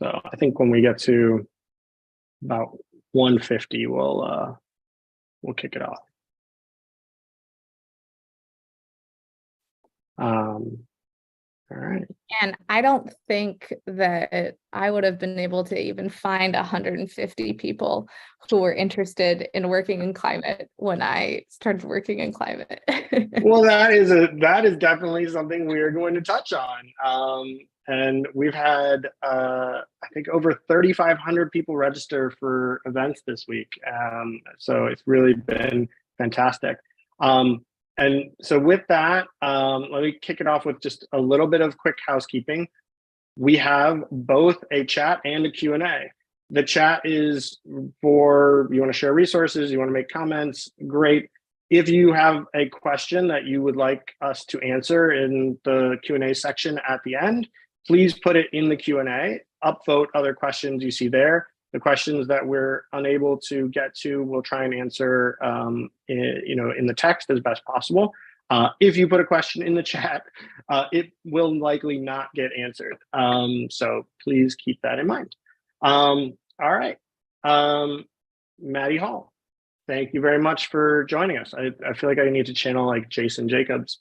So I think when we get to about 150, we'll kick it off. All right. And I don't think that I would have been able to even find 150 people who were interested in working in climate when I started working in climate. Well, that is definitely something we are going to touch on. And we've had, I think, over 3,500 people register for events this week. So it's really been fantastic. And so with that, let me kick it off with just a little bit of quick housekeeping. We have both a chat and a Q&A. The chat is for, you want to share resources, you want to make comments, great. If you have a question that you would like us to answer in the Q&A section at the end, please put it in the Q&A, upvote other questions you see there. The questions that we're unable to get to, we'll try and answer in the text as best possible. If you put a question in the chat, it will likely not get answered. So please keep that in mind. All right. Maddie Hall, thank you very much for joining us. I feel like I need to channel like Jason Jacobs.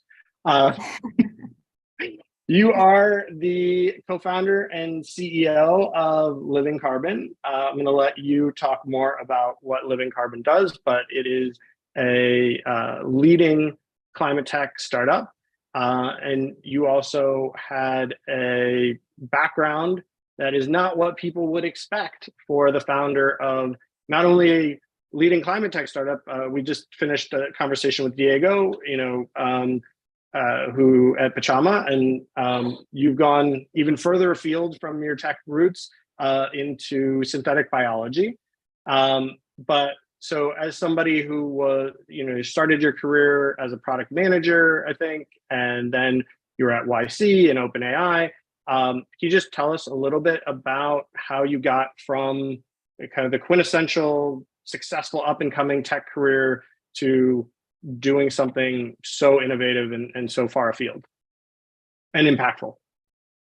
You are the co-founder and CEO of Living Carbon. I'm going to let you talk more about what Living Carbon does, but it is a leading climate tech startup. And you also had a background that is not what people would expect for the founder of not only a leading climate tech startup. We just finished a conversation with Diego, who at Pachama, and you've gone even further afield from your tech roots into synthetic biology. But so as somebody who was, started your career as a product manager, I think, and then you were at YC and OpenAI. Can you just tell us a little bit about how you got from kind of the quintessential successful up and coming tech career to doing something so innovative and so far afield and impactful?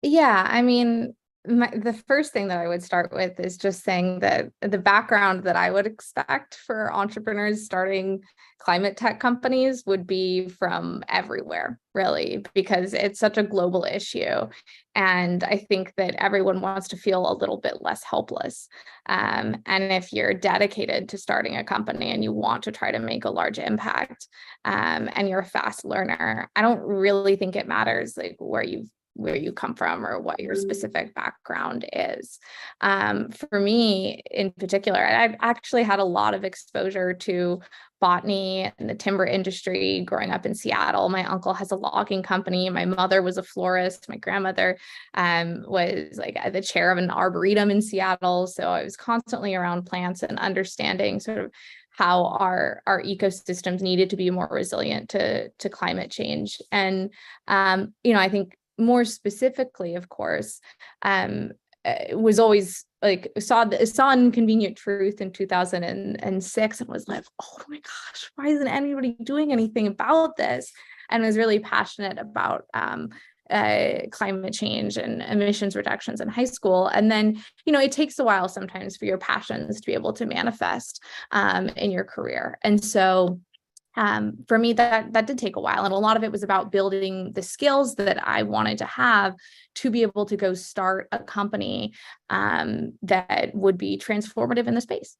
Yeah, I mean, the first thing that I would start with is just saying that the background that I would expect for entrepreneurs starting climate tech companies would be from everywhere, really, because it's such a global issue. And I think that everyone wants to feel a little bit less helpless. And if you're dedicated to starting a company and you want to try to make a large impact, and you're a fast learner, I don't really think it matters like where you come from or what your specific background is. For me in particular, I actually had a lot of exposure to botany and the timber industry growing up in Seattle. My uncle has a logging company. My mother was a florist. My grandmother was like the chair of an arboretum in Seattle. So I was constantly around plants and understanding sort of how our ecosystems needed to be more resilient to climate change. And, I think more specifically, of course, it was always like saw Inconvenient Truth in 2006 and was like, oh my gosh, why isn't anybody doing anything about this? And was really passionate about climate change and emissions reductions in high school. And then, it takes a while sometimes for your passions to be able to manifest in your career. And so for me, that did take a while. And a lot of it was about building the skills that I wanted to have to be able to go start a company that would be transformative in the space.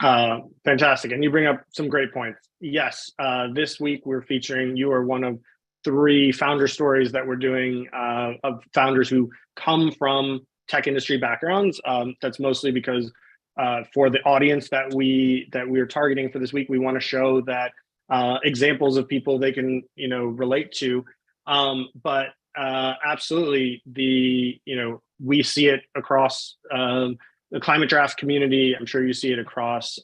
Fantastic. And you bring up some great points. Yes, this week we're featuring, you are one of 3 founder stories that we're doing of founders who come from tech industry backgrounds. That's mostly because for the audience that we are targeting for this week, we want to show that examples of people they can relate to. But absolutely, we see it across the climate draft community. I'm sure you see it across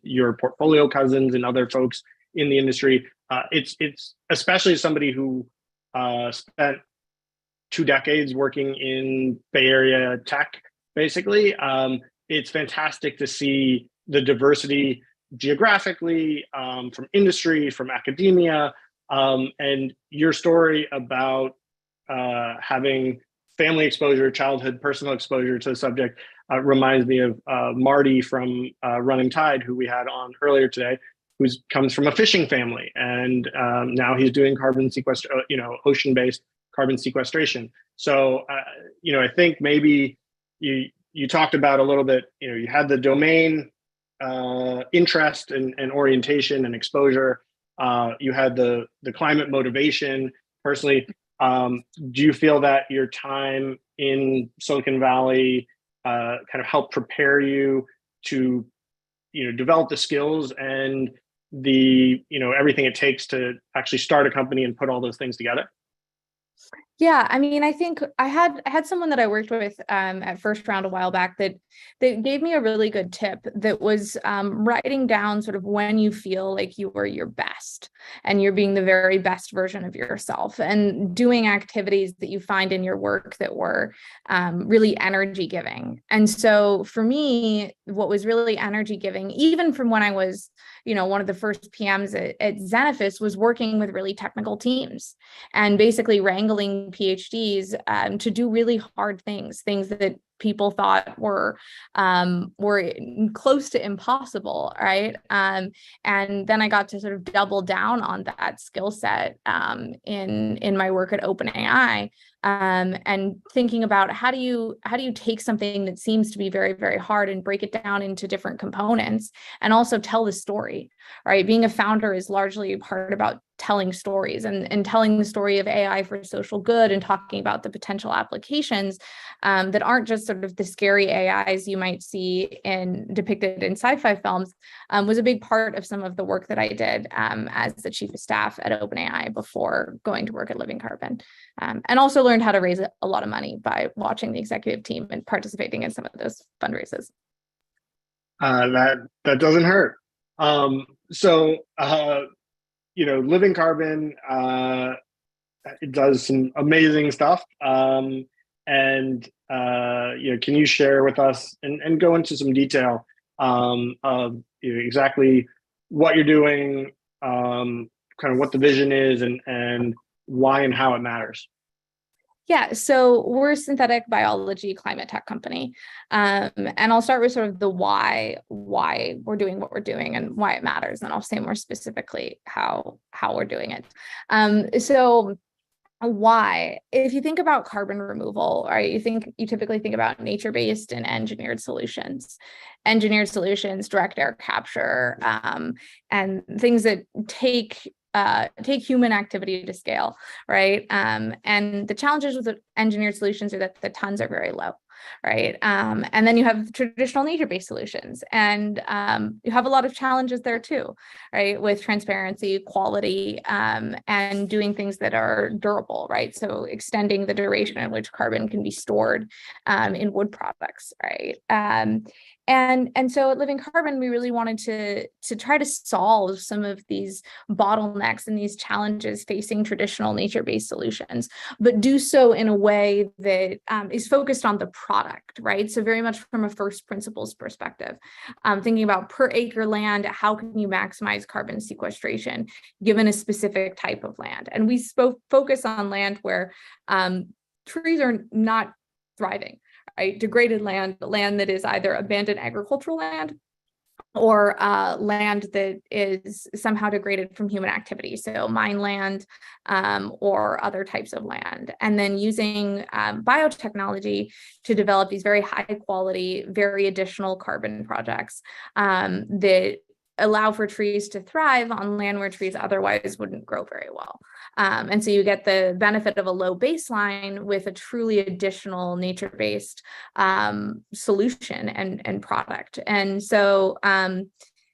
your portfolio cousins and other folks in the industry. It's especially somebody who spent 2 decades working in Bay Area tech, basically. It's fantastic to see the diversity geographically, from industry, from academia, and your story about having family exposure, childhood, personal exposure to the subject reminds me of Maddie from Running Tide, who we had on earlier today, who comes from a fishing family, and now he's doing ocean-based carbon sequestration. So, I think maybe you talked about a little bit. You had the domain interest and orientation and exposure. You had the climate motivation. Personally, do you feel that your time in Silicon Valley kind of helped prepare you to develop the skills and the everything it takes to actually start a company and put all those things together? Yeah, I mean, I think I had someone that I worked with at First Round a while back that gave me a really good tip that was writing down sort of when you feel like you are your best and you're being the very best version of yourself, and doing activities that you find in your work that were really energy giving. And so for me, what was really energy giving, even from when I was one of the first PMs at Zenefis, was working with really technical teams and basically wrangling PhDs to do really hard things that people thought were close to impossible, right? And then I got to sort of double down on that skill set in my work at OpenAI, and thinking about how do you take something that seems to be very, very hard and break it down into different components and also tell the story, right? Being a founder is largely a part about telling stories and telling the story of AI for social good and talking about the potential applications that aren't just sort of the scary AIs you might see depicted in sci-fi films, was a big part of some of the work that I did as the chief of staff at OpenAI before going to work at Living Carbon, and also learned how to raise a lot of money by watching the executive team and participating in some of those fundraisers. That doesn't hurt. Living Carbon, it does some amazing stuff. Can you share with us and go into some detail of exactly what you're doing, kind of what the vision is, and why and how it matters? Yeah, so we're a synthetic biology climate tech company. And I'll start with sort of the why we're doing what we're doing and why it matters. And I'll say more specifically how we're doing it. So why, if you think about carbon removal, right, you typically think about nature-based and engineered solutions, direct air capture, and things that take human activity to scale, right? And the challenges with the engineered solutions are that the tons are very low, right? And then you have traditional nature-based solutions, and you have a lot of challenges there too, right? With transparency, quality, and doing things that are durable, right? So extending the duration in which carbon can be stored in wood products, right? And so at Living Carbon, we really wanted to try to solve some of these bottlenecks and these challenges facing traditional nature-based solutions, but do so in a way that is focused on the product, right? So very much from a first principles perspective, thinking about per acre land, how can you maximize carbon sequestration given a specific type of land? And we focus on land where trees are not thriving, right? Degraded land that is either abandoned agricultural land or land that is somehow degraded from human activity, so mine land or other types of land, and then using biotechnology to develop these very high quality, very additional carbon projects that allow for trees to thrive on land where trees otherwise wouldn't grow very well. And so you get the benefit of a low baseline with a truly additional nature-based solution and product. And so,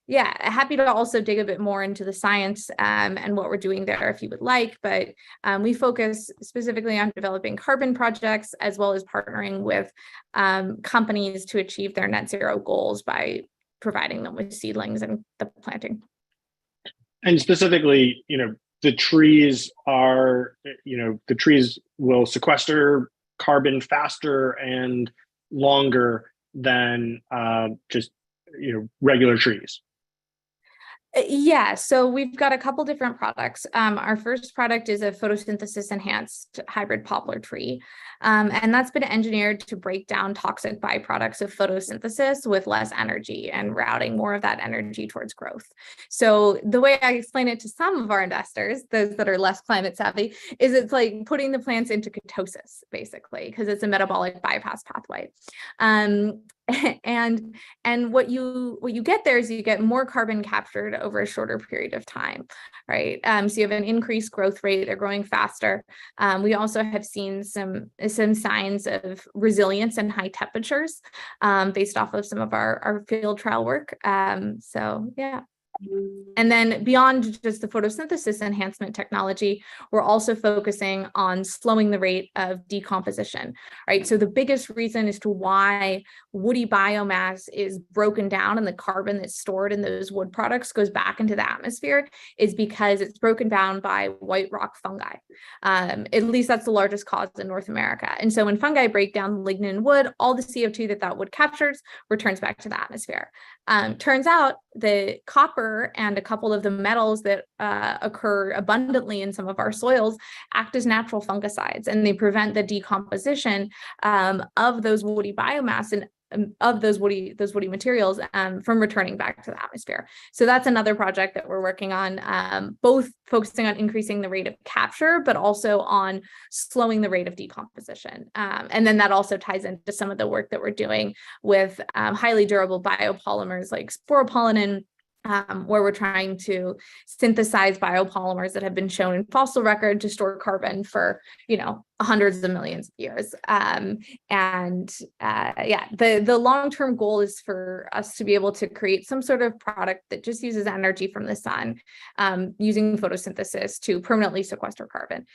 yeah, happy to also dig a bit more into the science and what we're doing there if you would like, but we focus specifically on developing carbon projects as well as partnering with companies to achieve their net zero goals by providing them with seedlings and the planting. And specifically, the trees will sequester carbon faster and longer than just regular trees. Yeah, so we've got a couple different products. Our first product is a photosynthesis enhanced hybrid poplar tree. And that's been engineered to break down toxic byproducts of photosynthesis with less energy and routing more of that energy towards growth. So the way I explain it to some of our investors, those that are less climate savvy, is it's like putting the plants into ketosis, basically, because it's a metabolic bypass pathway. Um, and what you get there is you get more carbon captured over a shorter period of time, right? So you have an increased growth rate, they're growing faster. We also have seen some signs of resilience in high temperatures based off of some of our field trial work. So yeah. And then beyond just the photosynthesis enhancement technology, we're also focusing on slowing the rate of decomposition, right? So the biggest reason as to why woody biomass is broken down and the carbon that's stored in those wood products goes back into the atmosphere is because it's broken down by white rock fungi. At least that's the largest cause in North America. And so when fungi break down lignin in wood, all the CO2 that wood captures returns back to the atmosphere. Turns out the copper and a couple of the metals that occur abundantly in some of our soils act as natural fungicides, and they prevent the decomposition of those woody biomass and of those woody materials from returning back to the atmosphere. So that's another project that we're working on, both focusing on increasing the rate of capture, but also on slowing the rate of decomposition. And then that also ties into some of the work that we're doing with highly durable biopolymers like sporopollenin, where we're trying to synthesize biopolymers that have been shown in fossil record to store carbon for, hundreds of millions of years. Yeah, the long-term goal is for us to be able to create some sort of product that just uses energy from the sun, using photosynthesis to permanently sequester carbon,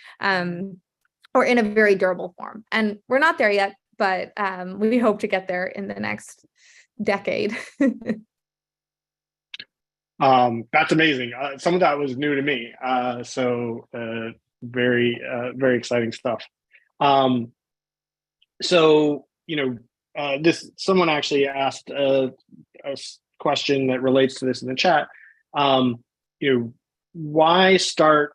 or in a very durable form. And we're not there yet, but we hope to get there in the next decade. That's amazing. Some of that was new to me. So very exciting stuff. Someone actually asked a question that relates to this in the chat. Why start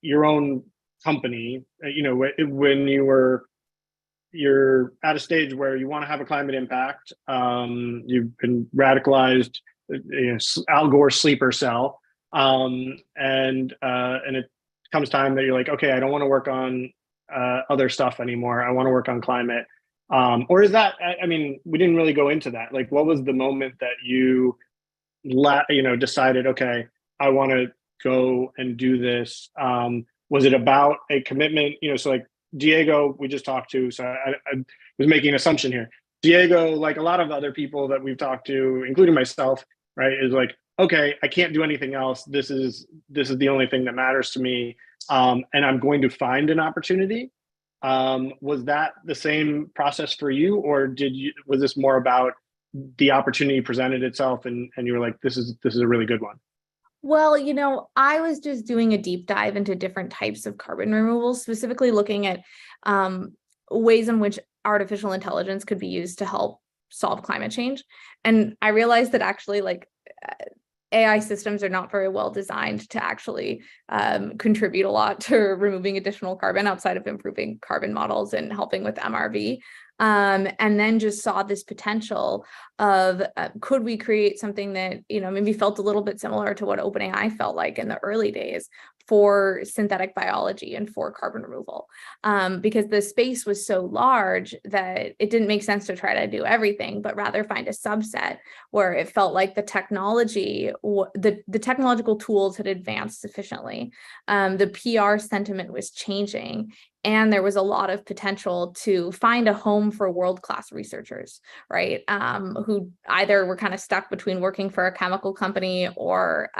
your own company? When you're at a stage where you want to have a climate impact, you've been radicalized. Al Gore's sleeper cell, and it comes time that you're like, okay, I don't want to work on other stuff anymore. I want to work on climate. Or is that? I mean, we didn't really go into that. Like, what was the moment that you, decided, okay, I want to go and do this? Was it about a commitment? So like Diego, we just talked to. So I was making an assumption here. Diego, like a lot of other people that we've talked to, including myself, right, is like, okay, I can't do anything else. This is the only thing that matters to me, and I'm going to find an opportunity. Was that the same process for you, or was this more about the opportunity presented itself, and you were like, this is a really good one? Well, I was just doing a deep dive into different types of carbon removal, specifically looking at ways in which artificial intelligence could be used to help solve climate change. And I realized that actually AI systems are not very well designed to actually contribute a lot to removing additional carbon outside of improving carbon models and helping with MRV. And then just saw this potential of could we create something that, maybe felt a little bit similar to what OpenAI felt like in the early days for synthetic biology and for carbon removal, because the space was so large that it didn't make sense to try to do everything, but rather find a subset where it felt like the technology, the technological tools had advanced sufficiently. The PR sentiment was changing, and there was a lot of potential to find a home for world-class researchers, right? Who either were kind of stuck between working for a chemical company or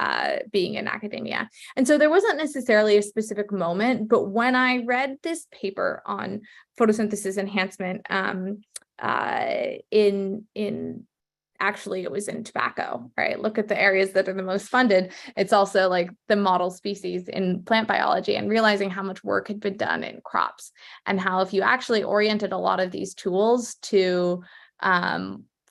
being in academia. And so there wasn't necessarily a specific moment, but when I read this paper on photosynthesis enhancement actually it was in tobacco, right? Look at the areas that are the most funded. It's also like the model species in plant biology, and realizing how much work had been done in crops, and how if you actually oriented a lot of these tools to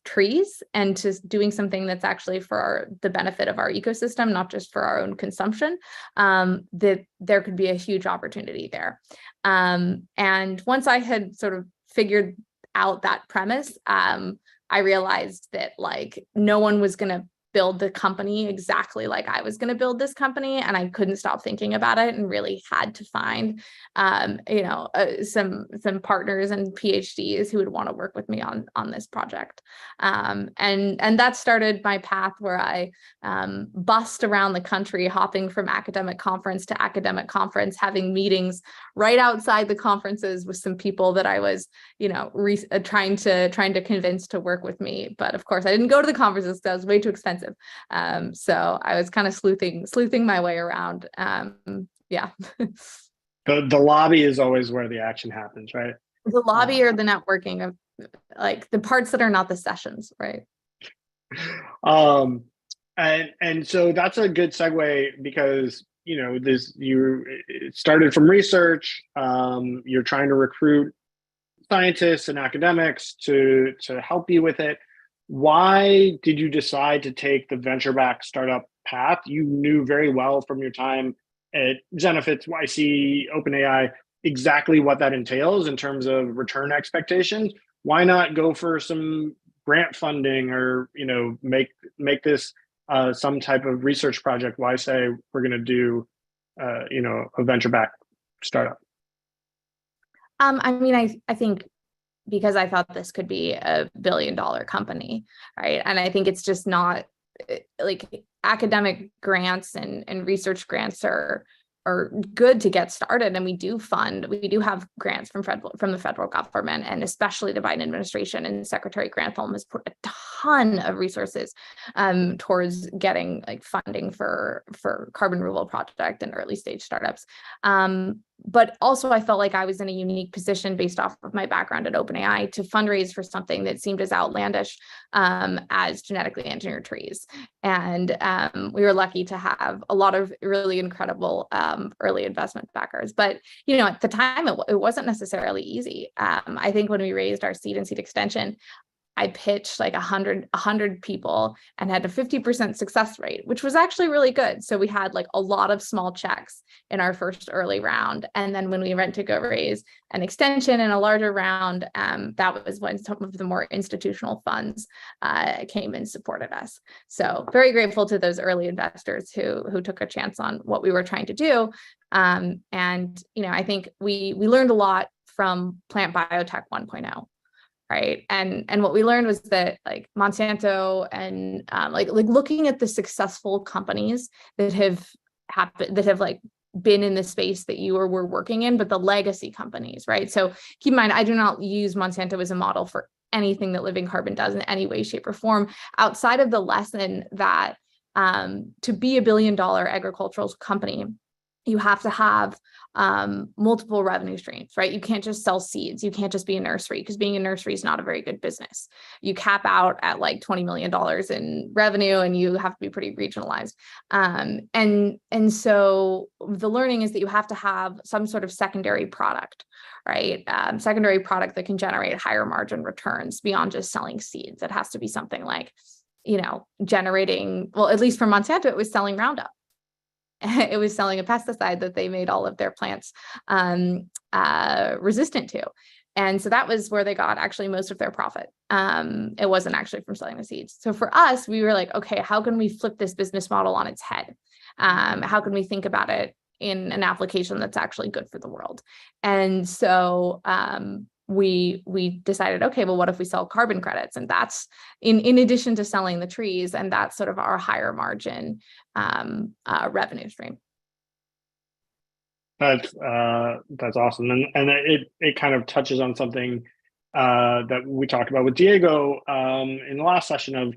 trees and to doing something that's actually for the benefit of our ecosystem, not just for our own consumption, that there could be a huge opportunity there. And once I had sort of figured out that premise, I realized that like no one was going to build the company exactly like I was going to build this company, and I couldn't stop thinking about it and really had to find some partners and PhDs who would want to work with me on this project, and that started my path where I bussed around the country, hopping from academic conference to academic conference, having meetings right outside the conferences with some people that I was trying to convince to work with me. But of course I didn't go to the conferences because that was way too expensive. So I was kind of sleuthing my way around. Yeah. The lobby is always where the action happens, right? The lobby or the networking of like the parts that are not the sessions, right? And so that's a good segue because you started from research. You're trying to recruit scientists and academics to help you with it. Why did you decide to take the venture-backed startup path? You knew very well from your time at Zenefits, YC, OpenAI, exactly what that entails in terms of return expectations. Why not go for some grant funding or make this some type of research project? Why say we're going to do a venture-backed startup? I think because I thought this could be a billion-dollar company, right? And I think it's just not like academic grants and research grants are good to get started, and we do have grants from the federal government, and especially the Biden administration and Secretary Granholm has put a ton of resources towards getting like funding for carbon removal project and early stage startups. But also I felt like I was in a unique position based off of my background at OpenAI to fundraise for something that seemed as outlandish as genetically engineered trees. And we were lucky to have a lot of really incredible early investment backers. But, at the time, it wasn't necessarily easy. I think when we raised our seed and seed extension, I pitched like 100 people and had a 50% success rate, which was actually really good. So we had like a lot of small checks in our first early round. And then when we went to go raise an extension in a larger round, that was when some of the more institutional funds came and supported us. So very grateful to those early investors who took a chance on what we were trying to do. And I think we learned a lot from Plant Biotech 1.0. Right. And what we learned was that like Monsanto and like looking at the successful companies that have like been in the space that you were working in, but the legacy companies, right? So keep in mind, I do not use Monsanto as a model for anything that Living Carbon does in any way, shape, or form, outside of the lesson that to be a billion-dollar agricultural company, you have to have multiple revenue streams, right? You can't just sell seeds. You can't just be a nursery, because being a nursery is not a very good business. You cap out at like $20 million in revenue, and you have to be pretty regionalized. And so the learning is that you have to have some sort of secondary product, right? Secondary product that can generate higher margin returns beyond just selling seeds. It has to be something like, generating, well, at least for Monsanto, it was selling Roundup. It was selling a pesticide that they made all of their plants resistant to. And so that was where they got actually most of their profit. It wasn't actually from selling the seeds. So for us, we were like, okay, how can we flip this business model on its head? How can we think about it in an application that's actually good for the world? And so we decided, okay, well, what if we sell carbon credits? And that's in addition to selling the trees, and that's sort of our higher margin revenue stream. That's awesome, and it kind of touches on something that we talked about with Diego in the last session of,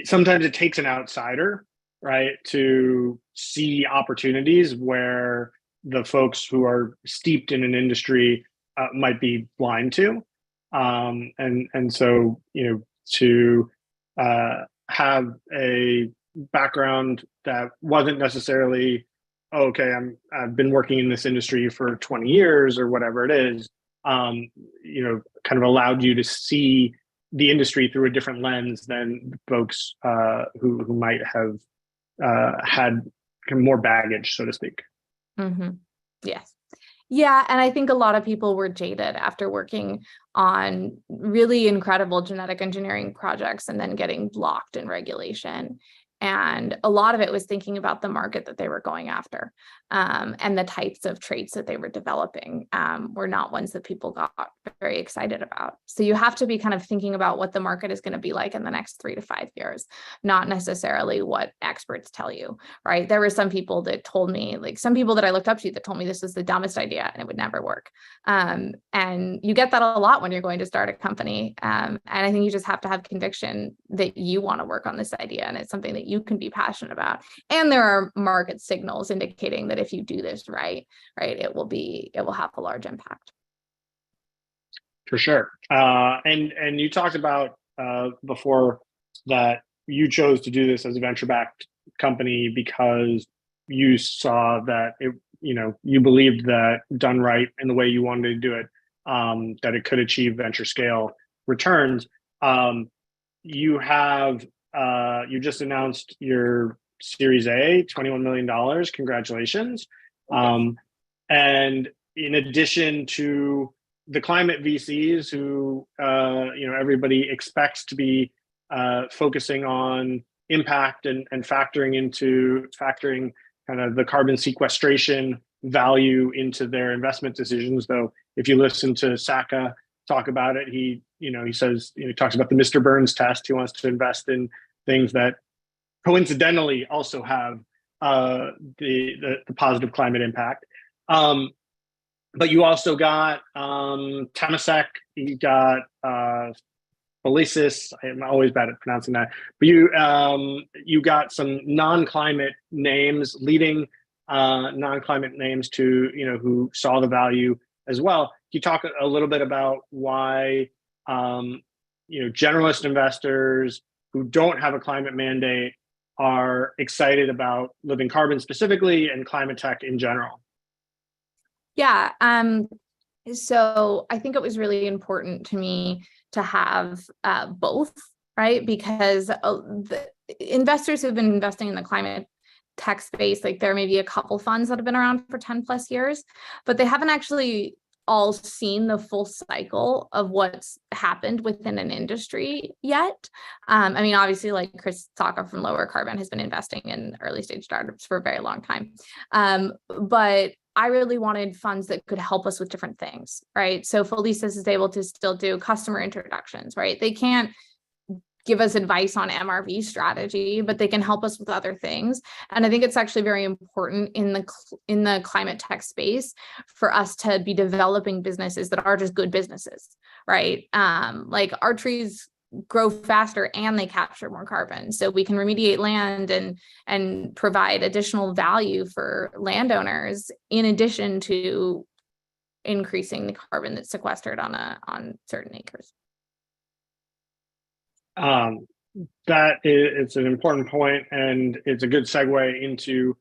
sometimes it takes an outsider, right, to see opportunities where the folks who are steeped in an industry might be blind to, and so to have a background that wasn't necessarily, okay, I've been working in this industry for 20 years or whatever it is, kind of allowed you to see the industry through a different lens than folks who might have had more baggage, so to speak. Mm-hmm. Yes. Yeah, and I think a lot of people were jaded after working on really incredible genetic engineering projects and then getting blocked in regulation. And a lot of it was thinking about the market that they were going after, and the types of traits that they were developing were not ones that people got very excited about. So you have to be kind of thinking about what the market is going to be like in the next 3 to 5 years, not necessarily what experts tell you, right? There were some people that told me, like some people that I looked up to that told me this was the dumbest idea and it would never work. And you get that a lot when you're going to start a company. And I think you just have to have conviction that you want to work on this idea and it's something that you can be passionate about. And there are market signals indicating that if you do this right, it will have a large impact. For sure. And you talked about before that you chose to do this as a venture-backed company because you saw that you believed that done right in the way you wanted to do it, that it could achieve venture scale returns. You just announced your Series A, $21 million. Congratulations. And in addition to the climate VCs who, everybody expects to be focusing on impact and factoring kind of the carbon sequestration value into their investment decisions. Though, if you listen to Saka talk about it, he talks about the Mr. Burns test. He wants to invest in things that coincidentally also have the positive climate impact. But you also got Temasek, you got Felicis. I'm always bad at pronouncing that. But you got some non-climate names, leading non-climate names who saw the value as well. Can you talk a little bit about why generalist investors who don't have a climate mandate are excited about living carbon specifically and climate tech in general? Yeah. So I think it was really important to me to have both, right? Because the investors who've been investing in the climate tech space, like there may be a couple funds that have been around for 10 plus years, but they haven't actually all seen the full cycle of what's happened within an industry yet. I mean, obviously, like Chris Saka from Lower Carbon has been investing in early stage startups for a very long time. But I really wanted funds that could help us with different things, right? So Felicis is able to still do customer introductions, right? They can't give us advice on MRV strategy, but they can help us with other things. And I think it's actually very important in the climate tech space for us to be developing businesses that are just good businesses, right? Like our trees grow faster and they capture more carbon. So we can remediate land and provide additional value for landowners in addition to increasing the carbon that's sequestered on certain acres. It's an important point, and it's a good segue into,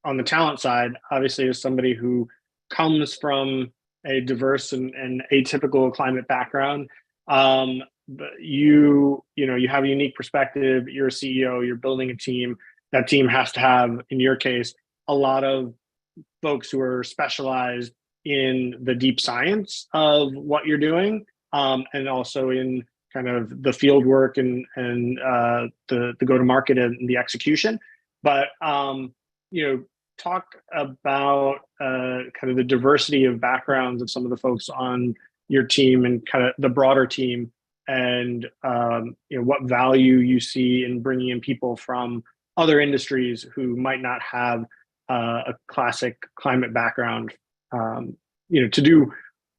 on the talent side, obviously as somebody who comes from a diverse and atypical climate background, but you have a unique perspective. You're a CEO, you're building a team. That team has to have, in your case, a lot of folks who are specialized in the deep science of what you're doing, and also in kind of the field work and the go-to-market and the execution. But, talk about kind of the diversity of backgrounds of some of the folks on your team and kind of the broader team, and what value you see in bringing in people from other industries who might not have a classic climate background, to do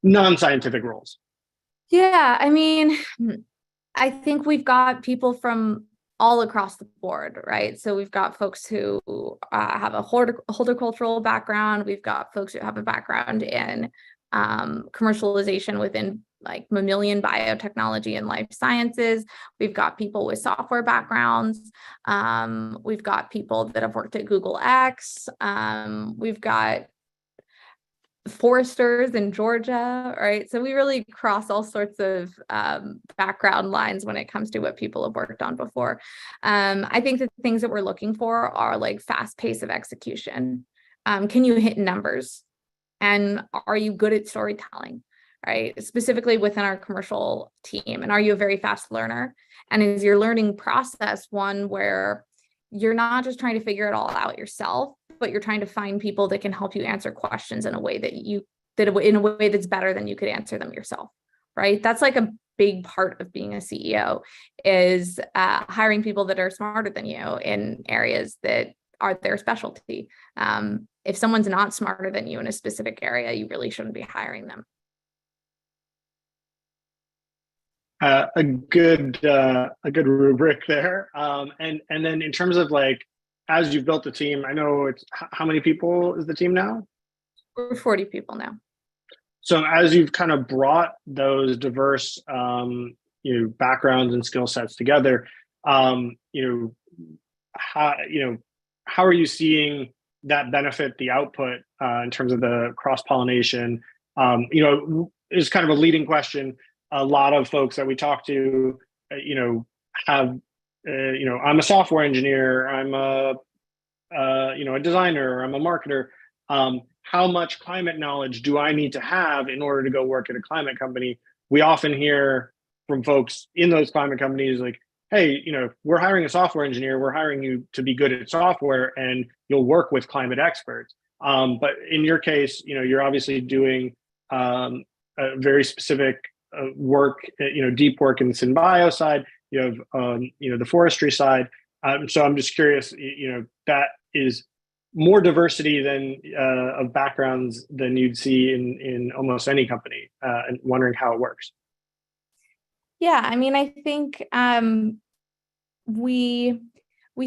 non-scientific roles. Yeah, I mean, I think we've got people from all across the board, right? So we've got folks who have a horticultural background. We've got folks who have a background in commercialization within like mammalian biotechnology and life sciences. We've got people with software backgrounds. We've got people that have worked at Google X. We've got foresters in Georgia, right? So we really cross all sorts of background lines when it comes to what people have worked on before. I think the things that we're looking for are like fast pace of execution. Can you hit numbers? And are you good at storytelling, right? Specifically within our commercial team. And are you a very fast learner? And is your learning process one where you're not just trying to figure it all out yourself, but you're trying to find people that can help you answer questions in a way that's better than you could answer them yourself, right? That's like a big part of being a CEO is hiring people that are smarter than you in areas that are their specialty. If someone's not smarter than you in a specific area, you really shouldn't be hiring them. A good rubric there. And then in terms of like, as you've built the team, I know it's how many people is the team now? We're 40 people now. So as you've kind of brought those diverse backgrounds and skill sets together, how are you seeing that benefit the output in terms of the cross-pollination? Is kind of a leading question. A lot of folks that we talk to, have, I'm a software engineer, I'm a designer, I'm a marketer. How much climate knowledge do I need to have in order to go work at a climate company? We often hear from folks in those climate companies like, hey, we're hiring a software engineer, we're hiring you to be good at software and you'll work with climate experts. But in your case, you're obviously doing a very specific work, deep work in the synbio side, you have, the forestry side. So I'm just curious, that is more diversity than of backgrounds than you'd see in almost any company, and wondering how it works. Yeah, I mean, I think we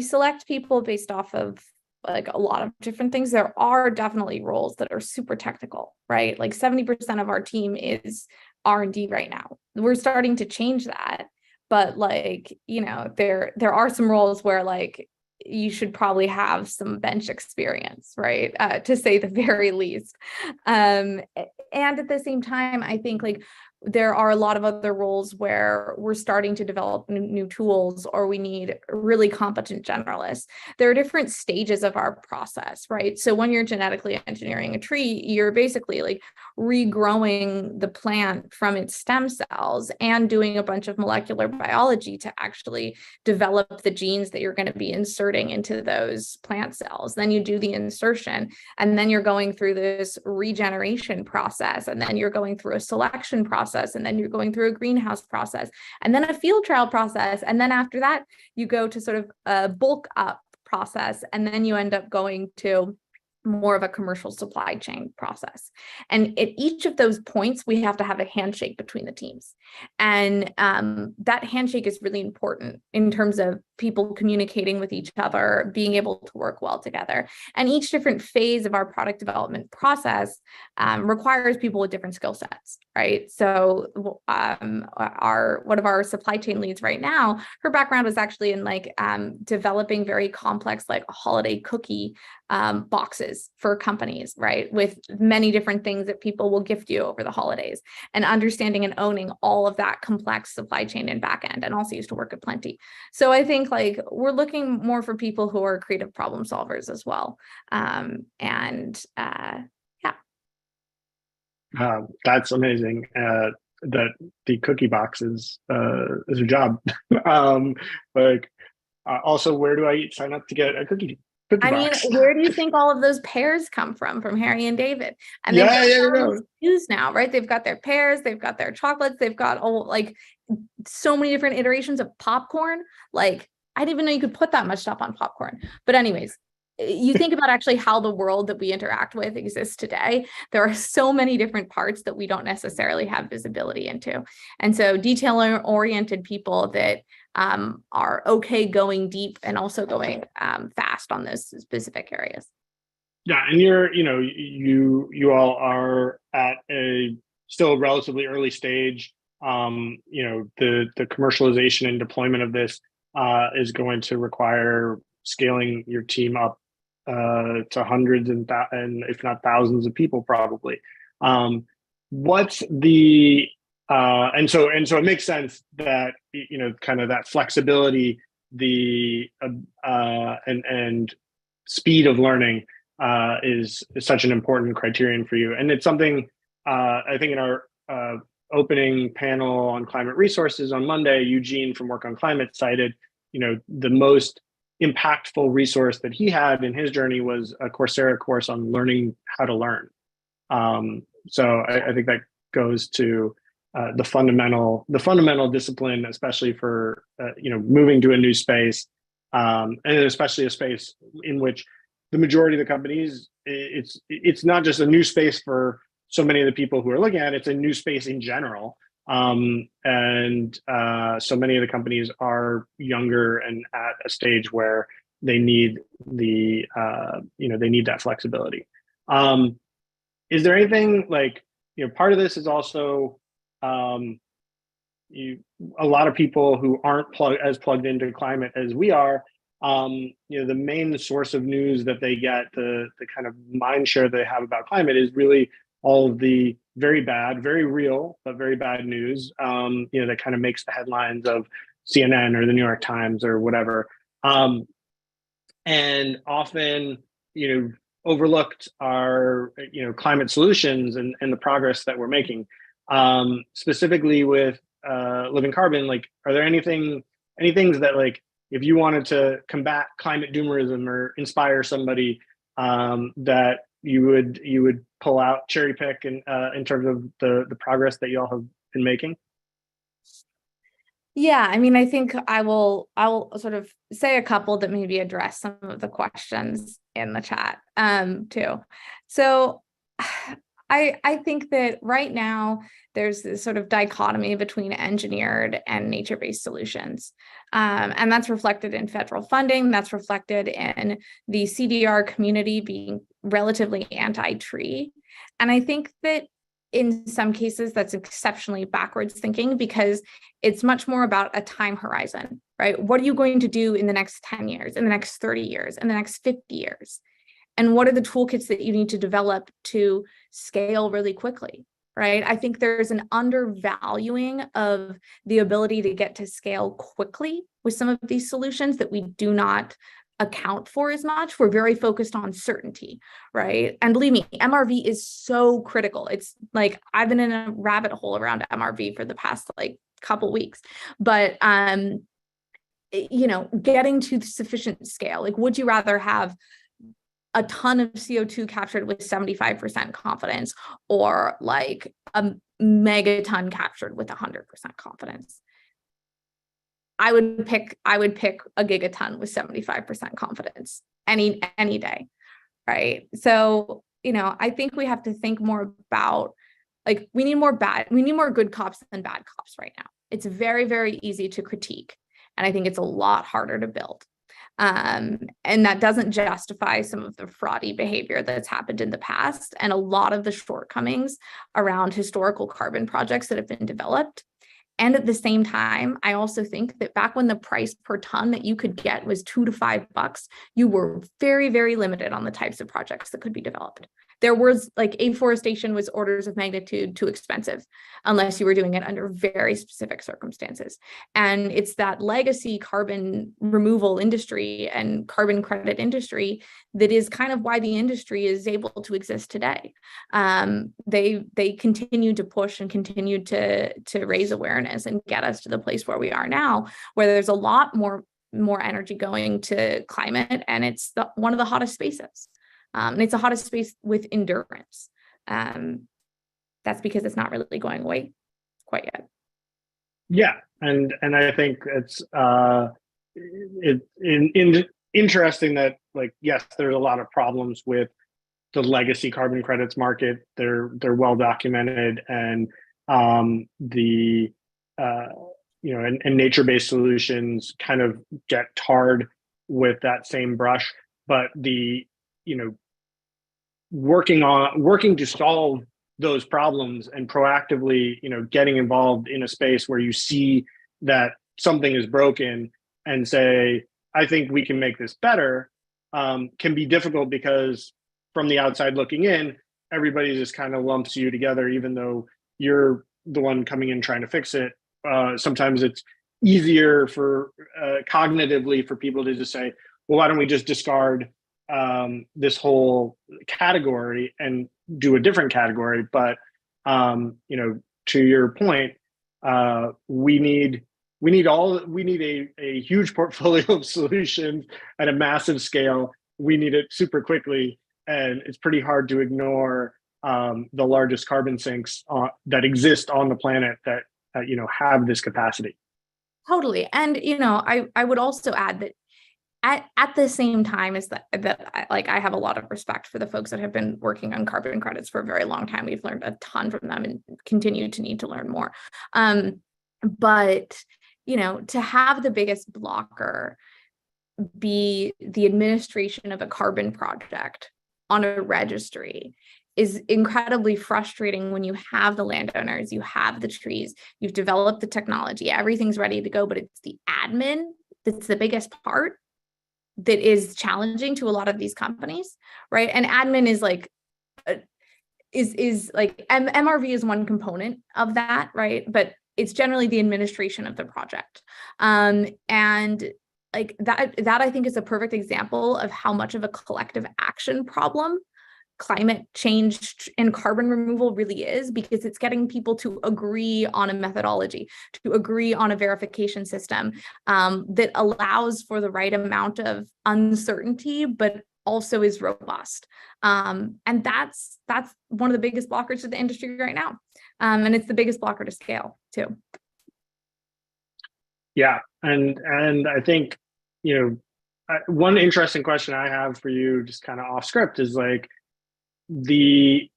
select people based off of like a lot of different things. There are definitely roles that are super technical, right? Like 70% of our team is R&D right now. We're starting to change that, but like, there are some roles where like you should probably have some bench experience, right? To say the very least. And at the same time, I think like there are a lot of other roles where we're starting to develop new tools, or we need really competent generalists. There are different stages of our process, right? So when you're genetically engineering a tree, you're basically like regrowing the plant from its stem cells and doing a bunch of molecular biology to actually develop the genes that you're going to be inserting into those plant cells. Then you do the insertion, and then you're going through this regeneration process, and then you're going through a selection process, and then you're going through a greenhouse process, and then a field trial process. And then after that, you go to sort of a bulk up process, and then you end up going to more of a commercial supply chain process. And at each of those points, we have to have a handshake between the teams. And that handshake is really important in terms of people communicating with each other, being able to work well together. And each different phase of our product development process requires people with different skill sets, right? So one of our supply chain leads right now, her background was actually in like developing very complex like holiday cookie boxes for companies, right? With many different things that people will gift you over the holidays, and understanding and owning all of that complex supply chain and back end, and also used to work at Plenty. So I think like we're looking more for people who are creative problem solvers as well. That's amazing. That the cookie box is a job. Also, where do I sign up to get a cookie box? Where do you think all of those pears come from Harry and David? And SKUs now, right? They've got their pears, they've got their chocolates, they've got like so many different iterations of popcorn. Like I didn't even know you could put that much stuff on popcorn. But anyways, you think about actually how the world that we interact with exists today. There are so many different parts that we don't necessarily have visibility into. And so detail-oriented people that are okay going deep and also going fast on those specific areas. Yeah, and you all are at a still relatively early stage. The commercialization and deployment of this is going to require scaling your team up to hundreds and if not thousands of people probably. What's the and so it makes sense that kind of that flexibility, the and speed of learning is such an important criterion for you, and it's something I think in our opening panel on climate resources on Monday, Eugene from Work on Climate cited, the most impactful resource that he had in his journey was a Coursera course on learning how to learn. So I think that goes to the fundamental discipline, especially for moving to a new space, and especially a space in which the majority of the companies, it's not just a new space for so many of the people who are looking at it, it's a new space in general. And so many of the companies are younger and at a stage where they need they need that flexibility. Is there anything like, part of this is also a lot of people who aren't as plugged into climate as we are. The main source of news that they get, the kind of mind share they have about climate is really all of the very bad, very real, but very bad news, that kind of makes the headlines of CNN or the New York Times or whatever. And often, overlooked are, climate solutions and the progress that we're making. Specifically with Living Carbon, like, are there any things that, like, if you wanted to combat climate doomerism or inspire somebody, that you would pull out, cherry pick in terms of the progress that you all have been making? Yeah, I mean, I think I'll sort of say a couple that maybe address some of the questions in the chat too. So I think that right now there's this sort of dichotomy between engineered and nature-based solutions. And that's reflected in federal funding, that's reflected in the CDR community being relatively anti-tree. And I think that in some cases, that's exceptionally backwards thinking, because it's much more about a time horizon, right? What are you going to do in the next 10 years, in the next 30 years, in the next 50 years? And what are the toolkits that you need to develop to scale really quickly, right? I think there's an undervaluing of the ability to get to scale quickly with some of these solutions that we do not account for as much. We're very focused on certainty, right? And believe me, MRV is so critical. It's like I've been in a rabbit hole around MRV for the past like couple weeks, but getting to sufficient scale, like, would you rather have a ton of CO2 captured with 75% confidence, or like a megaton captured with 100% confidence? I would pick a gigaton with 75% confidence any day, right? So, I think we have to think more about, like, we need more good cops than bad cops right now. It's very, very easy to critique, and I think it's a lot harder to build. And that doesn't justify some of the fraudy behavior that's happened in the past and a lot of the shortcomings around historical carbon projects that have been developed. And at the same time, I also think that back when the price per ton that you could get was $2 to $5, you were very, very limited on the types of projects that could be developed. There was like afforestation was orders of magnitude too expensive unless you were doing it under very specific circumstances. And it's that legacy carbon removal industry and carbon credit industry that is kind of why the industry is able to exist today. They continue to push and continue to raise awareness and get us to the place where we are now, where there's a lot more energy going to climate, and it's one of the hottest spaces. And it's the hottest space with endurance. That's because it's not really going away quite yet. Yeah, and I think it's interesting that, like, yes, there's a lot of problems with the legacy carbon credits market. They're well documented, and and nature-based solutions kind of get tarred with that same brush. But working to solve those problems and proactively, getting involved in a space where you see that something is broken and say, I think we can make this better. can be difficult because from the outside looking in, everybody just kind of lumps you together, even though you're the one coming in trying to fix it. Sometimes it's easier for cognitively for people to just say, well, why don't we just discard this whole category and do a different category? But to your point, we need a huge portfolio of solutions at a massive scale. We need it super quickly, and it's pretty hard to ignore the largest carbon sinks that exist on the planet that have this capacity. Totally. And I would also add that at the same time is that I have a lot of respect for the folks that have been working on carbon credits for a very long time. We've learned a ton from them and continue to need to learn more. But to have the biggest blocker be the administration of a carbon project on a registry is incredibly frustrating when you have the landowners, you have the trees, you've developed the technology, everything's ready to go, but it's the admin that's the biggest part that is challenging to a lot of these companies, right? And admin is like MRV is one component of that, right? But it's generally the administration of the project. And like that I think is a perfect example of how much of a collective action problem climate change and carbon removal really is, because it's getting people to agree on a methodology, to agree on a verification system that allows for the right amount of uncertainty, but also is robust. And that's one of the biggest blockers to the industry right now. And it's the biggest blocker to scale too. Yeah. And I think, one interesting question I have for you, just kind of off script, is like, the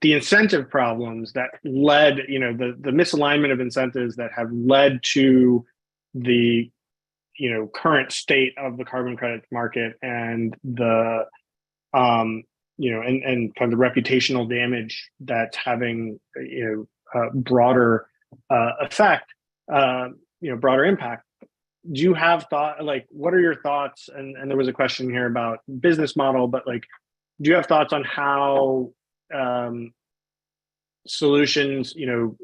incentive problems that led, the misalignment of incentives that have led to the, current state of the carbon credit market, and the, and kind of the reputational damage that's having, broader effect, broader impact. Do you have thought, like, what are your thoughts? And there was a question here about business model, but like, do you have thoughts on how solutions,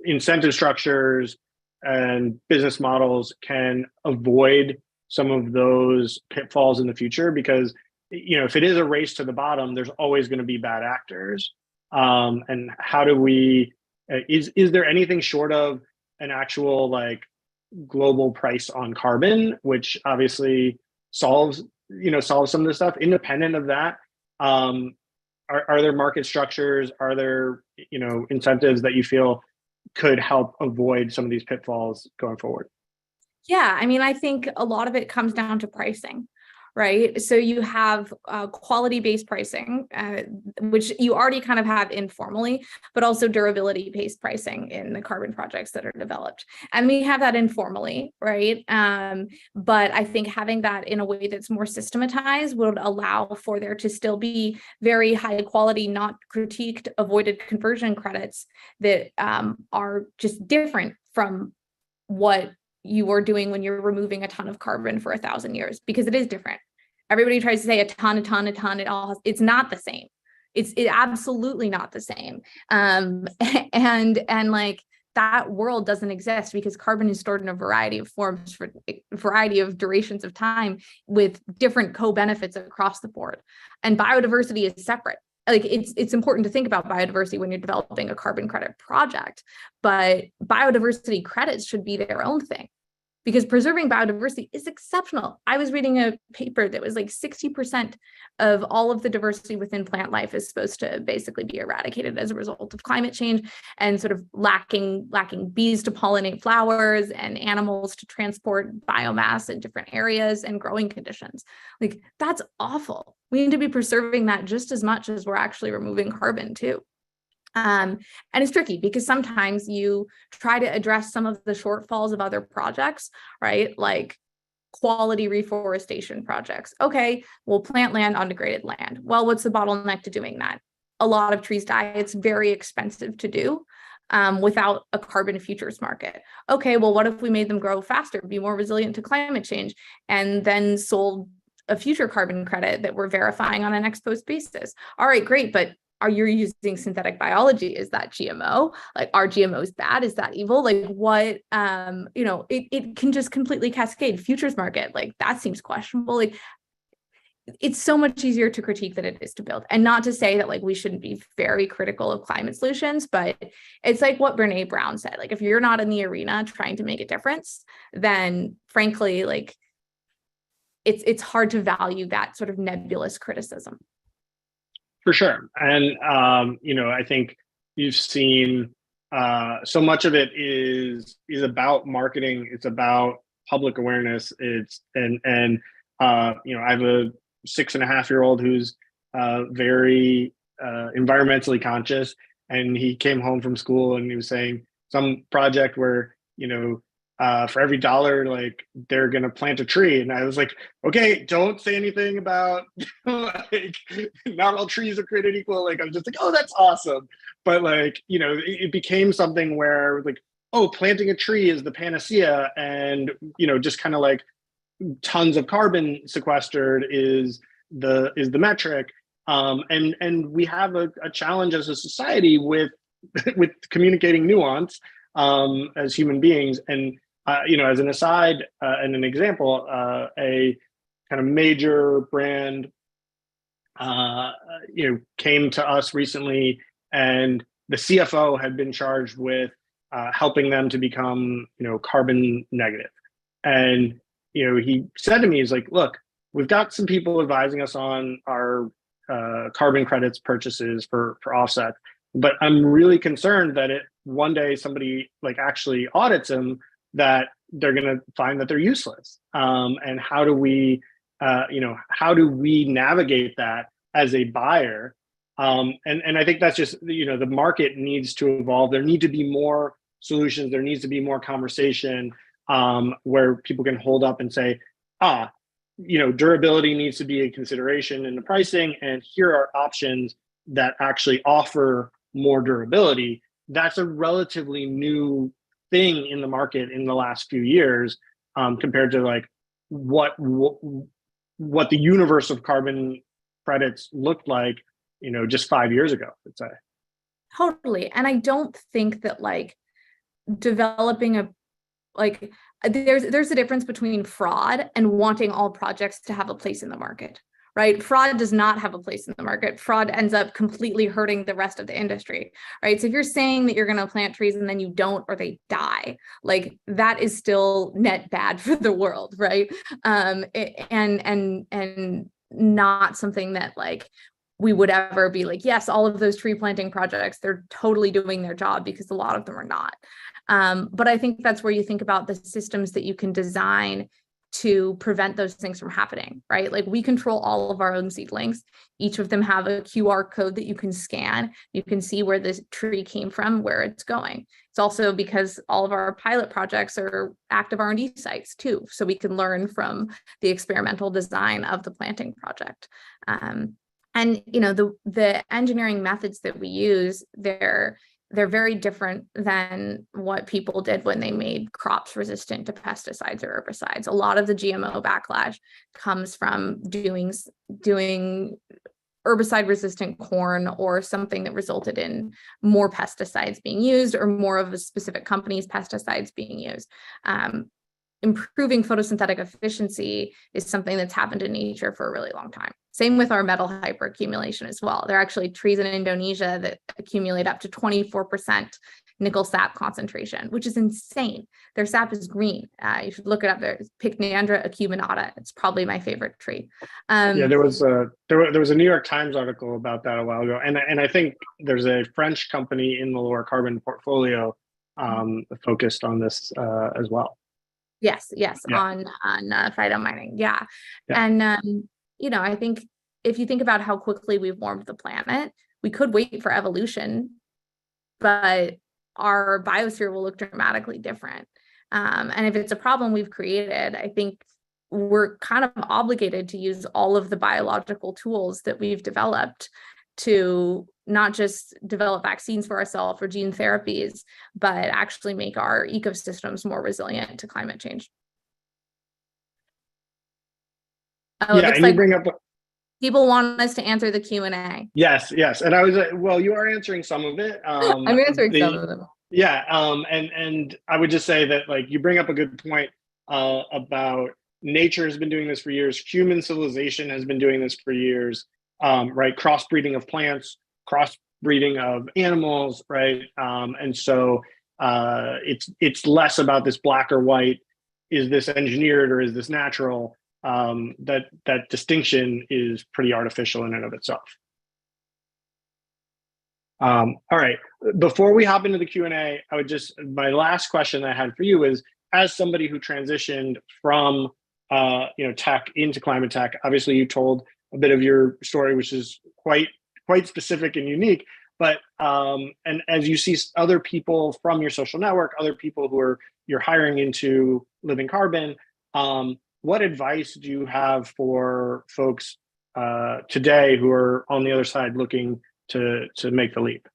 incentive structures and business models can avoid some of those pitfalls in the future? Because, if it is a race to the bottom, there's always going to be bad actors. And how do we, is there anything short of an actual like global price on carbon, which obviously solves some of this stuff, independent of that? Are there market structures? Are there, incentives that you feel could help avoid some of these pitfalls going forward? Yeah, I mean, I think a lot of it comes down to pricing, right? So you have quality-based pricing, which you already kind of have informally, but also durability-based pricing in the carbon projects that are developed. And we have that informally, right? But I think having that in a way that's more systematized would allow for there to still be very high quality, not critiqued, avoided conversion credits that are just different from what you are doing when you're removing a ton of carbon for 1,000 years, because it is different. Everybody tries to say a ton. It's not the same. It's absolutely not the same. And like that world doesn't exist because carbon is stored in a variety of forms for a variety of durations of time with different co-benefits across the board. And biodiversity is separate. Like it's important to think about biodiversity when you're developing a carbon credit project, but biodiversity credits should be their own thing, because preserving biodiversity is exceptional. I was reading a paper that was like 60% of all of the diversity within plant life is supposed to basically be eradicated as a result of climate change, and sort of lacking bees to pollinate flowers and animals to transport biomass in different areas and growing conditions. Like that's awful. We need to be preserving that just as much as we're actually removing carbon too. And it's tricky because sometimes you try to address some of the shortfalls of other projects, right? Like quality reforestation projects. Okay, we'll plant land on degraded land. Well, what's the bottleneck to doing that? A lot of trees die. It's very expensive to do without a carbon futures market. Okay, well, what if we made them grow faster, be more resilient to climate change, and then sold a future carbon credit that we're verifying on an ex post basis. All right, great, but are you using synthetic biology? Is that GMO? Like, are GMOs bad? Is that evil? Like, what, it can just completely cascade. Futures market, like, that seems questionable. Like, it's so much easier to critique than it is to build. And not to say that, like, we shouldn't be very critical of climate solutions, but it's like what Brene Brown said. Like, if you're not in the arena trying to make a difference, then frankly, like, it's hard to value that sort of nebulous criticism. For sure. And, I think you've seen so much of it is about marketing. It's about public awareness. I have a 6.5-year-old who's very environmentally conscious. And he came home from school and he was saying some project where, for every dollar, like, they're going to plant a tree. And I was like, okay, don't say anything about like, not all trees are created equal. Like, I'm just like, oh, that's awesome. But like, it became something where like, oh, planting a tree is the panacea. And, just kind of like tons of carbon sequestered is the metric. And we have a challenge as a society with communicating nuance as human beings. And as an aside and an example, a kind of major brand, came to us recently, and the CFO had been charged with helping them to become, carbon negative. And, he said to me, he's like, look, we've got some people advising us on our carbon credits purchases for offset, but I'm really concerned that one day somebody like actually audits them, that they're going to find that they're useless. And how do we navigate that as a buyer? And I think that's just, the market needs to evolve. There need to be more solutions. There needs to be more conversation where people can hold up and say, durability needs to be a consideration in the pricing. And here are options that actually offer more durability. That's a relatively new thing in the market in the last few years, compared to like what the universe of carbon credits looked like, just 5 years ago, let's say. Totally. And I don't think that like developing there's a difference between fraud and wanting all projects to have a place in the market. Right? Fraud does not have a place in the market. Fraud ends up completely hurting the rest of the industry, right? So if you're saying that you're going to plant trees and then you don't, or they die, like, that is still net bad for the world, right? And not something that like we would ever be like, yes, all of those tree planting projects, they're totally doing their job, because a lot of them are not. But I think that's where you think about the systems that you can design to prevent those things from happening, right? Like, we control all of our own seedlings. Each of them have a QR code that you can scan. You can see where this tree came from, where it's going. It's also because all of our pilot projects are active R&D sites too, so we can learn from the experimental design of the planting project. And the engineering methods that we use, they're very different than what people did when they made crops resistant to pesticides or herbicides. A lot of the GMO backlash comes from doing herbicide resistant corn, or something that resulted in more pesticides being used, or more of a specific company's pesticides being used. Improving photosynthetic efficiency is something that's happened in nature for a really long time. Same with our metal hyperaccumulation as well. There are actually trees in Indonesia that accumulate up to 24% nickel sap concentration, which is insane. Their sap is green. You should look it up. There's Pycnandra acuminata. It's probably my favorite tree. There was a New York Times article about that a while ago, and I think there's a French company in the lower carbon portfolio focused on this as well. Yes, yeah. on phytomining. Yeah. And I think if you think about how quickly we've warmed the planet, we could wait for evolution, but our biosphere will look dramatically different. And if it's a problem we've created, I think we're kind of obligated to use all of the biological tools that we've developed to not just develop vaccines for ourselves or gene therapies, but actually make our ecosystems more resilient to climate change. Oh, it Yeah, looks and you like bring up people want us to answer the Q&A. yes, and I was well, you are answering some of it. I'm answering some of them. Yeah, and I would just say that like you bring up a good point about nature has been doing this for years. Human civilization has been doing this for years, right? Crossbreeding of plants, crossbreeding of animals, right? And so it's less about this black or white. Is this engineered or is this natural? That distinction is pretty artificial in and of itself. All right. Before we hop into the Q&A, I would just, my last question I had for you is, as somebody who transitioned from tech into climate tech, obviously you told a bit of your story, which is quite specific and unique. But and as you see other people from your social network, other people who you're hiring into Living Carbon, what advice do you have for folks today who are on the other side looking to make the leap?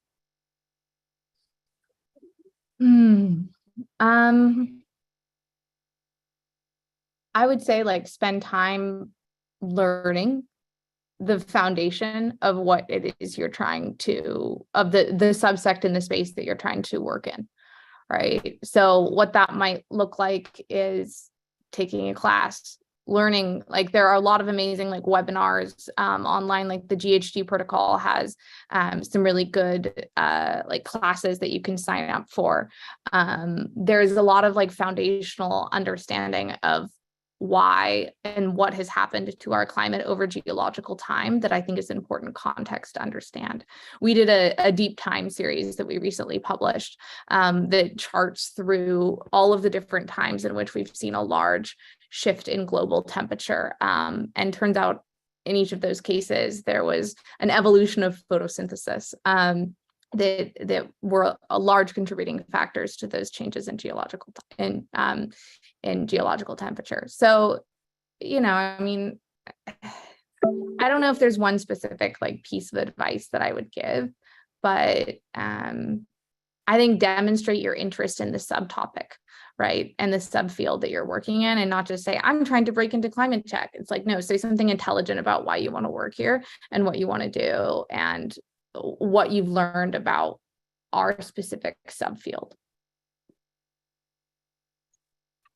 I would say like spend time learning the foundation of what it is you're trying to, of the subsect in the space that you're trying to work in, right? So what that might look like is taking a class, learning, like there are a lot of amazing like webinars online, like the GHG protocol has some really good like classes that you can sign up for. There's a lot of like foundational understanding of why and what has happened to our climate over geological time that I think is important context to understand. We did a deep time series that we recently published that charts through all of the different times in which we've seen a large shift in global temperature. And turns out in each of those cases, there was an evolution of photosynthesis that were a large contributing factors to those changes in geological temperature. So, I mean, I don't know if there's one specific like piece of advice that I would give, but I think demonstrate your interest in the subtopic, right? And the subfield that you're working in, and not just say, I'm trying to break into climate tech. It's like, no, say something intelligent about why you want to work here and what you want to do and what you've learned about our specific subfield.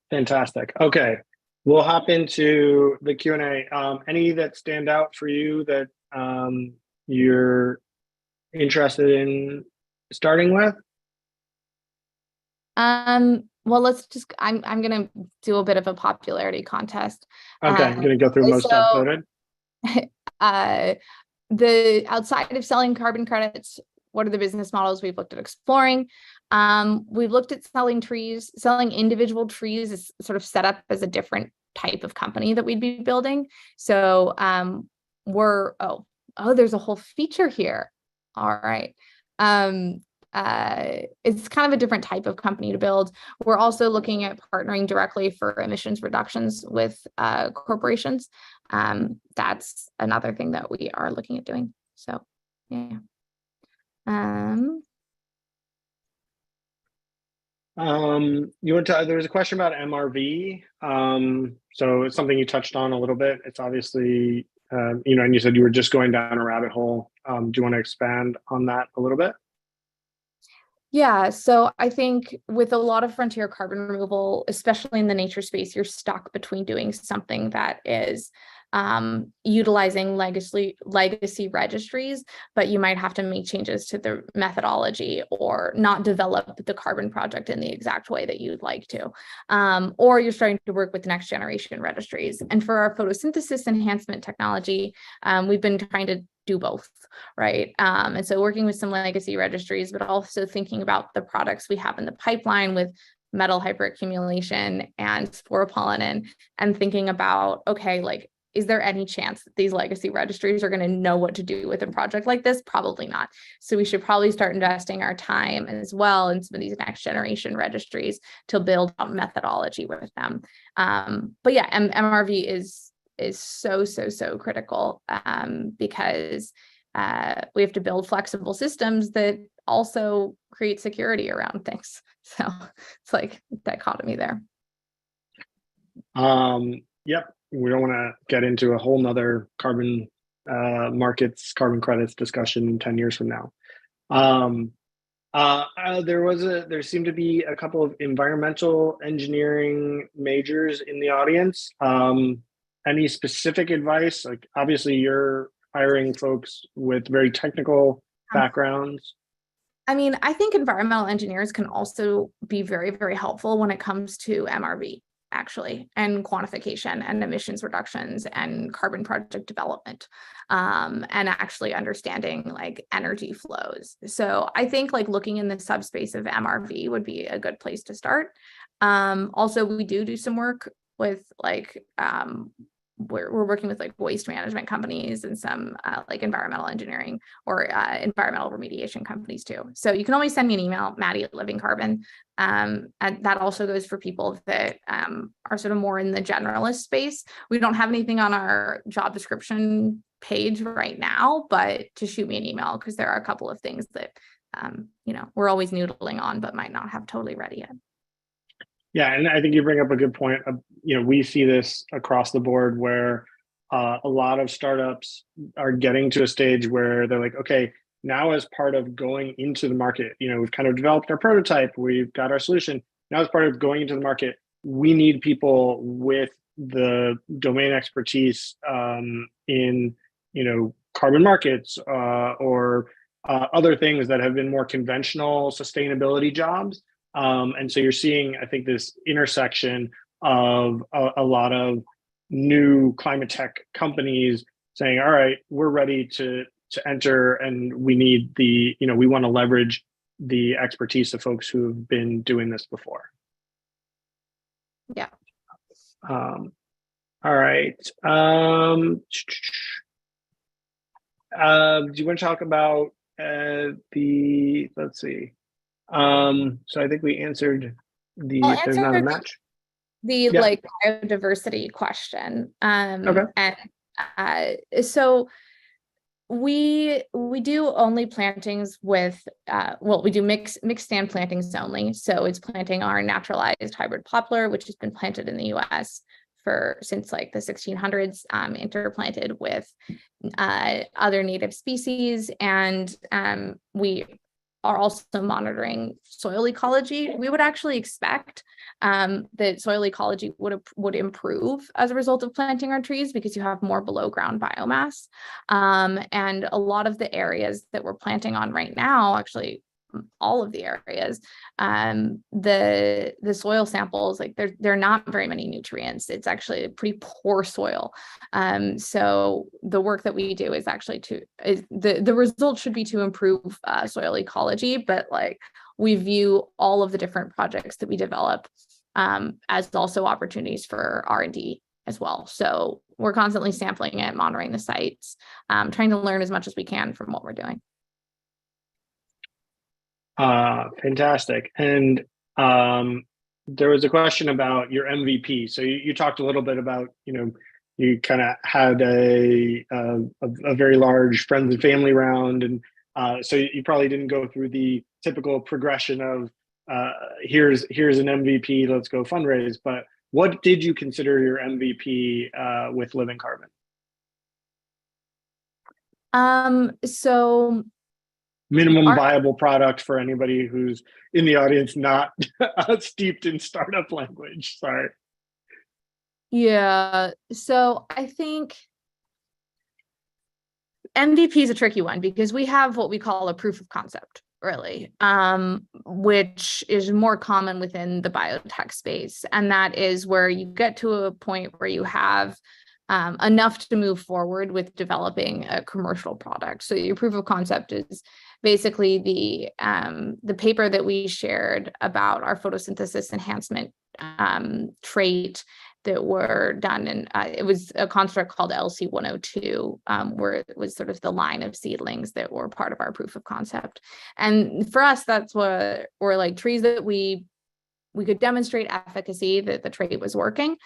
Fantastic. Okay, we'll hop into the Q&A. Any that stand out for you that you're interested in starting with? Well, let's just, I'm going to do a bit of a popularity contest. Okay, I'm going to go through most upvoted. The outside of selling carbon credits, what are the business models we've looked at exploring? We've looked at selling trees. Selling individual trees is sort of set up as a different type of company that we'd be building. So there's a whole feature here. All right. It's kind of a different type of company to build. We're also looking at partnering directly for emissions reductions with corporations. That's another thing that we are looking at doing. So, yeah. There was a question about MRV. So it's something you touched on a little bit. It's obviously, and you said you were just going down a rabbit hole. Do you want to expand on that a little bit? Yeah, so I think with a lot of frontier carbon removal, especially in the nature space, you're stuck between doing something that is utilizing legacy registries, but you might have to make changes to the methodology or not develop the carbon project in the exact way that you'd like to. Or you're starting to work with next generation registries. And for our photosynthesis enhancement technology, we've been trying to do both, right? And so working with some legacy registries, but also thinking about the products we have in the pipeline with metal hyperaccumulation and sporopollenin, and thinking about, okay, like, is there any chance that these legacy registries are going to know what to do with a project like this? Probably not. So we should probably start investing our time as well in some of these next generation registries to build out methodology with them. But yeah, MRV is so critical because we have to build flexible systems that also create security around things. So it's like a dichotomy there. Yep. we don't want to get into a whole nother carbon markets, carbon credits discussion 10 years from now. There seemed to be a couple of environmental engineering majors in the audience. Any specific advice? Like, obviously you're hiring folks with very technical backgrounds. I mean, I think environmental engineers can also be very, very helpful when it comes to MRV, actually, and quantification and emissions reductions and carbon project development, and actually understanding like energy flows. So I think like looking in the subspace of MRV would be a good place to start. Also, we do some work with like we're working with like waste management companies and some like environmental engineering or environmental remediation companies too. So you can always send me an email, Maddie at Living Carbon. And that also goes for people that are sort of more in the generalist space. We don't have anything on our job description page right now, but to shoot me an email, because there are a couple of things that we're always noodling on, but might not have totally ready yet. Yeah, and I think you bring up a good point. We see this across the board where a lot of startups are getting to a stage where they're like, okay, now as part of going into the market, we've kind of developed our prototype, we've got our solution. Now as part of going into the market, we need people with the domain expertise in, carbon markets or other things that have been more conventional sustainability jobs. And so you're seeing, I think, this intersection of a lot of new climate tech companies saying, all right, we're ready to enter, and we need we want to leverage the expertise of folks who have been doing this before. Yeah. All right. Do you want to talk about let's see. So I think we answered there's not a match. Like biodiversity question. Okay. And so we do only plantings with we do mixed stand plantings only. So it's planting our naturalized hybrid poplar, which has been planted in the US since like the 1600s, interplanted with other native species. And we are also monitoring soil ecology. We would actually expect that soil ecology would improve as a result of planting our trees, because you have more below ground biomass. And a lot of the areas that we're planting on right now, actually all of the areas, the soil samples, like there are not very many nutrients. It's actually a pretty poor soil. So the work that we do is actually the result should be to improve soil ecology, but like we view all of the different projects that we develop as also opportunities for R&D as well. So we're constantly sampling it, monitoring the sites, trying to learn as much as we can from what we're doing. Fantastic. And there was a question about your MVP. So you talked a little bit about, you kind of had a very large friends and family round. And so you probably didn't go through the typical progression of here's an MVP, let's go fundraise. But what did you consider your MVP with Living Carbon? So minimum viable product for anybody who's in the audience not steeped in startup language. Sorry. Yeah. So I think MVP is a tricky one because we have what we call a proof of concept, really, which is more common within the biotech space. And that is where you get to a point where you have enough to move forward with developing a commercial product. So your proof of concept is basically the paper that we shared about our photosynthesis enhancement trait that were done, and it was a construct called LC102, where it was sort of the line of seedlings that were part of our proof of concept. And for us, that's what we're like, trees that we could demonstrate efficacy, that the trait was working.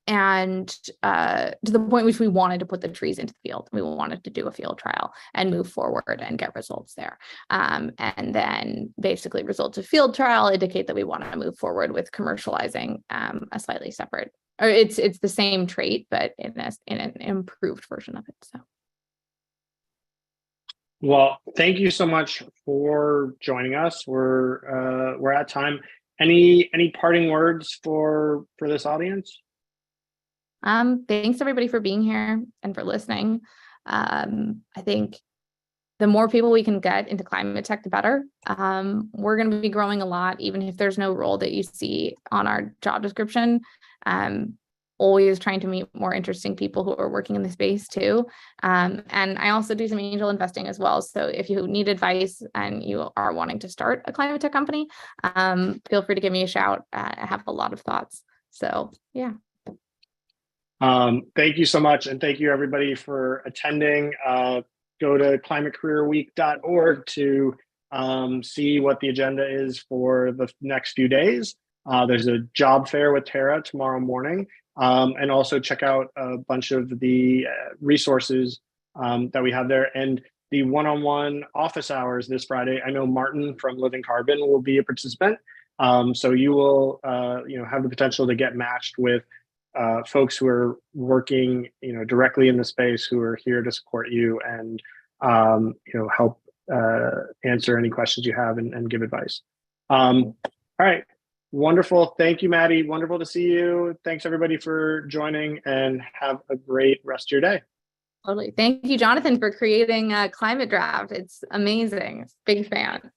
And to the point which we wanted to put the trees into the field. We wanted to do a field trial and move forward and get results there. And then basically results of field trial indicate that we want to move forward with commercializing a slightly separate or it's the same trait, but in an improved version of it. So. Well, thank you so much for joining us. We're at time. Any parting words for this audience? Thanks everybody for being here and for listening. I think the more people we can get into climate tech, the better. We're going to be growing a lot, even if there's no role that you see on our job description. Always trying to meet more interesting people who are working in the space too. And I also do some angel investing as well. So if you need advice and you are wanting to start a climate tech company, feel free to give me a shout. I have a lot of thoughts. So yeah. Thank you so much. And thank you everybody for attending. Go to climatecareerweek.org to see what the agenda is for the next few days. There's a job fair with Tara tomorrow morning. And also check out a bunch of the resources that we have there, and the one-on-one office hours this Friday. I know Martin from Living Carbon will be a participant. So you will have the potential to get matched with folks who are working directly in the space, who are here to support you and help answer any questions you have and give advice. All right. Wonderful. Thank you, Maddie. Wonderful to see you. Thanks everybody for joining, and have a great rest of your day. Totally. Thank you, Jonathan, for creating a climate draft. It's amazing. Big fan.